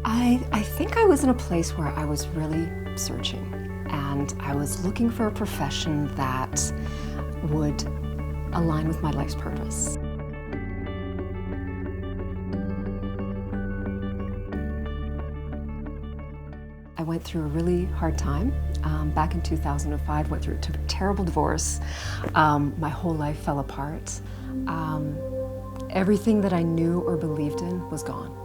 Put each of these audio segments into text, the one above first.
I think I was in a place where I was really searching, and I was looking for a profession that would align with my life's purpose. I went through a really hard time. Back in 2005, went through a terrible divorce. My whole life fell apart. Everything that I knew or believed in was gone.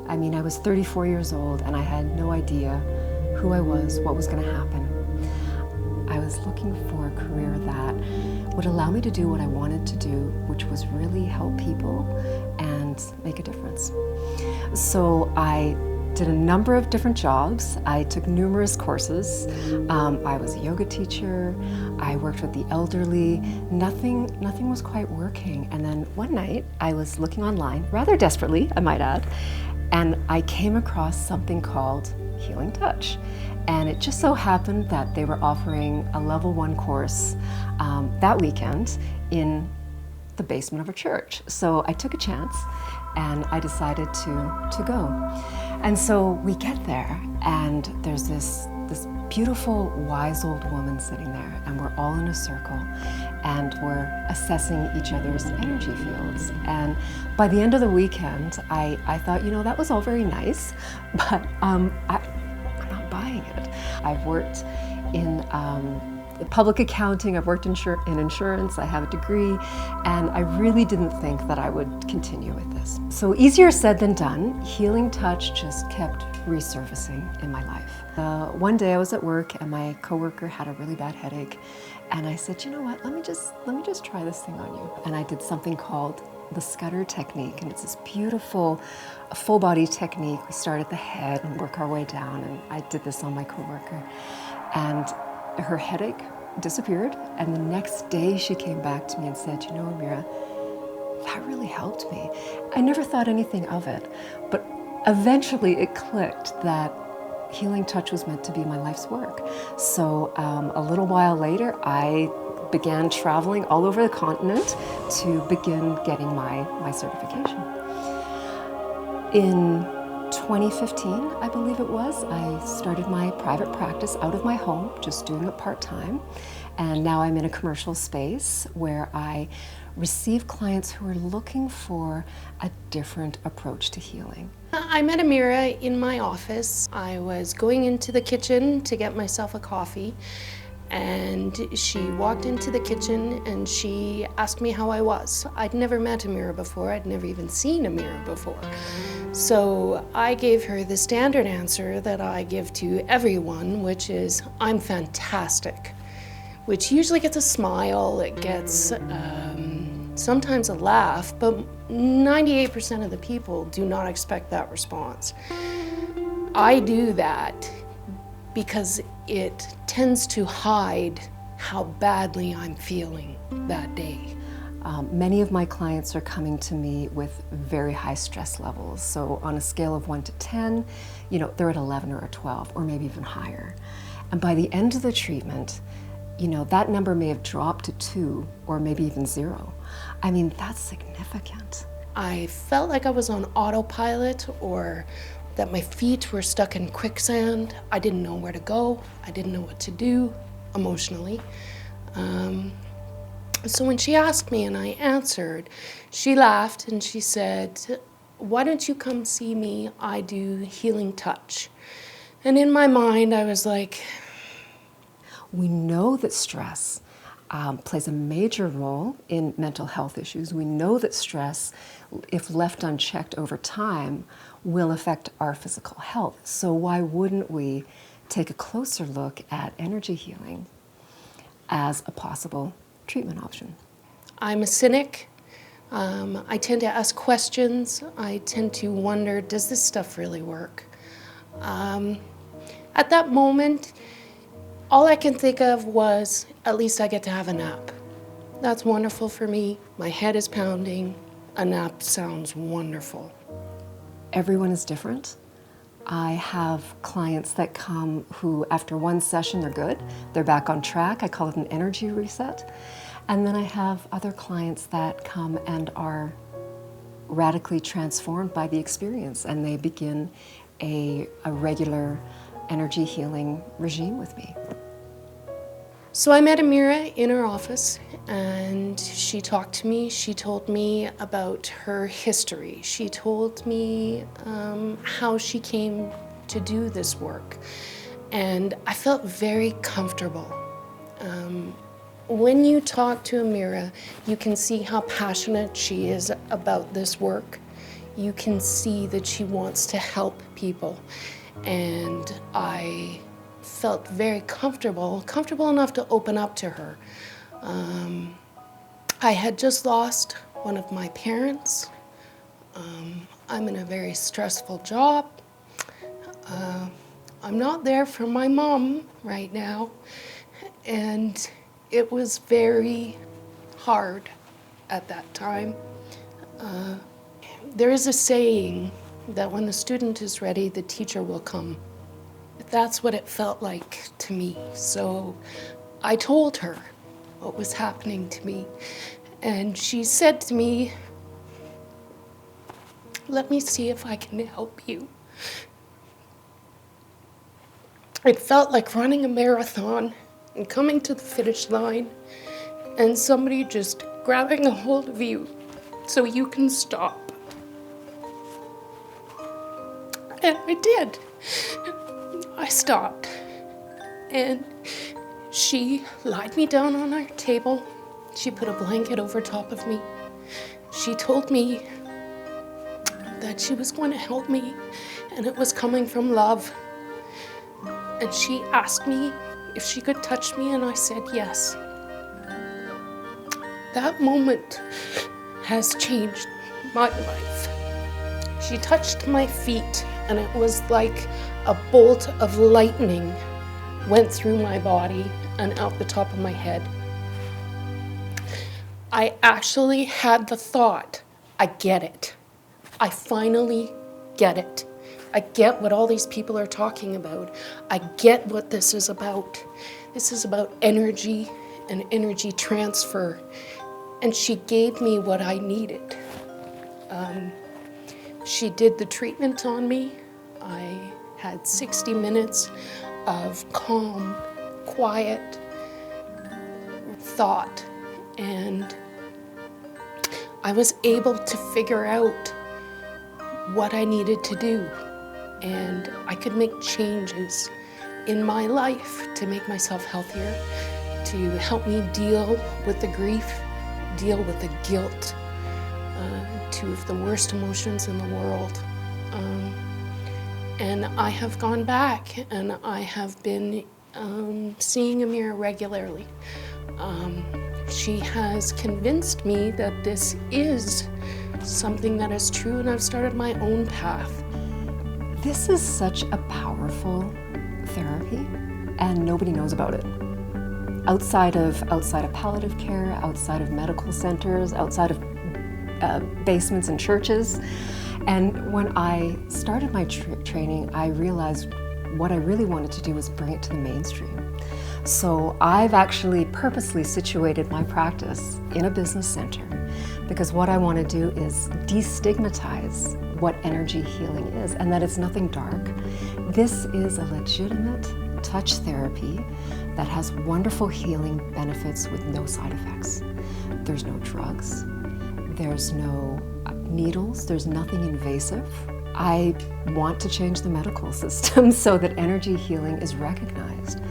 I mean, I was 34 years old and I had no idea who I was, what was going to happen. I was looking for a career that would allow me to do what I wanted to do, which was really help people and make a difference. So I did a number of different jobs. I took numerous courses. I was a yoga teacher. I worked with the elderly. Nothing was quite working. And then one night I was looking online, rather desperately, I might add, and I came across something called Healing Touch. And it just so happened that they were offering a level 1 course that weekend in the basement of a church. So I took a chance and I decided to go. And so we get there and there's this beautiful, wise old woman sitting there, and we're all in a circle and we're assessing each other's energy fields. And by the end of the weekend, I thought, you know, that was all very nice, but I'm not buying it. I've worked in public accounting, I've worked in insurance, I have a degree, and I really didn't think that I would continue with this. So easier said than done. Healing Touch just kept resurfacing in my life. One day I was at work and my coworker had a really bad headache, and I said, you know what, let me just try this thing on you. And I did something called the Scudder technique, and it's this beautiful full body technique. We start at the head and work our way down, and I did this on my coworker. And her headache disappeared, and the next day she came back to me and said, you know, Amira, that really helped me. I never thought anything of it, but eventually it clicked that Healing Touch was meant to be my life's work. So a little while later, I began traveling all over the continent to begin getting my certification. In 2015, I believe it was, I started my private practice out of my home, just doing it part-time. And now I'm in a commercial space where I receive clients who are looking for a different approach to healing. I met Amira in my office. I was going into the kitchen to get myself a coffee, and she walked into the kitchen and she asked me how I was. I'd never met Amira before. I'd never even seen Amira before. So I gave her the standard answer that I give to everyone, which is, I'm fantastic, which usually gets a smile, it gets sometimes a laugh, but 98% of the people do not expect that response. I do that because it tends to hide how badly I'm feeling that day. Many of my clients are coming to me with very high stress levels. So on a scale of 1 to 10, you know, they're at 11 or a 12, or maybe even higher. And by the end of the treatment, you know, that number may have dropped to 2 or maybe even 0. I mean, that's significant. I felt like I was on autopilot, or that my feet were stuck in quicksand. I didn't know where to go. I didn't know what to do emotionally. So when she asked me and I answered, she laughed and she said, why don't you come see me? I do Healing Touch. And in my mind, I was like, we know that stress plays a major role in mental health issues. We know that stress, if left unchecked over time, will affect our physical health. So why wouldn't we take a closer look at energy healing as a possible treatment option? I'm a cynic. I tend to ask questions. I tend to wonder, does this stuff really work? At that moment, all I can think of was, at least I get to have a nap. That's wonderful for me. My head is pounding. A nap sounds wonderful. Everyone is different. I have clients that come who, after one session, they're good. They're back on track. I call it an energy reset. And then I have other clients that come and are radically transformed by the experience, and they begin a regular energy healing regime with me. So I met Amira in her office, and she talked to me. She told me about her history. She told me how she came to do this work, and I felt very comfortable. When you talk to Amira, you can see how passionate she is about this work. You can see that she wants to help people, and I felt very comfortable enough to open up to her. I had just lost one of my parents. I'm in a very stressful job. I'm not there for my mom right now, and it was very hard at that time. There is a saying that when the student is ready, the teacher will come. That's what it felt like to me. So I told her what was happening to me, and she said to me, "Let me see if I can help you." It felt like running a marathon and coming to the finish line and somebody just grabbing a hold of you so you can stop. And I did. I stopped, and she lied me down on our table. She put a blanket over top of me. She told me that she was going to help me, and it was coming from love. And she asked me if she could touch me, and I said yes. That moment has changed my life. She touched my feet, and it was like a bolt of lightning went through my body and out the top of my head. I actually had the thought, I get it. I finally get it. I get what all these people are talking about. I get what this is about. This is about energy and energy transfer. And she gave me what I needed. She did the treatment on me. I had 60 minutes of calm, quiet thought, and I was able to figure out what I needed to do, and I could make changes in my life to make myself healthier, to help me deal with the grief, deal with the guilt, two of the worst emotions in the world. And I have gone back, and I have been seeing Amira regularly. She has convinced me that this is something that is true, and I've started my own path. This is such a powerful therapy, and nobody knows about it. Outside of palliative care, outside of medical centers, outside of basements and churches. And when I started my training, I realized what I really wanted to do was bring it to the mainstream. So I've actually purposely situated my practice in a business center, because what I want to do is destigmatize what energy healing is, and that it's nothing dark. This is a legitimate touch therapy that has wonderful healing benefits with no side effects. There's no drugs, there's no needles, there's nothing invasive. I want to change the medical system so that energy healing is recognized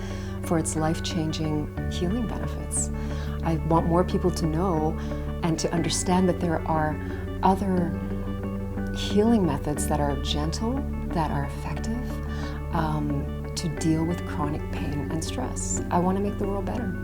for its life-changing healing benefits. I want more people to know and to understand that there are other healing methods that are gentle, that are effective, to deal with chronic pain and stress. I want to make the world better.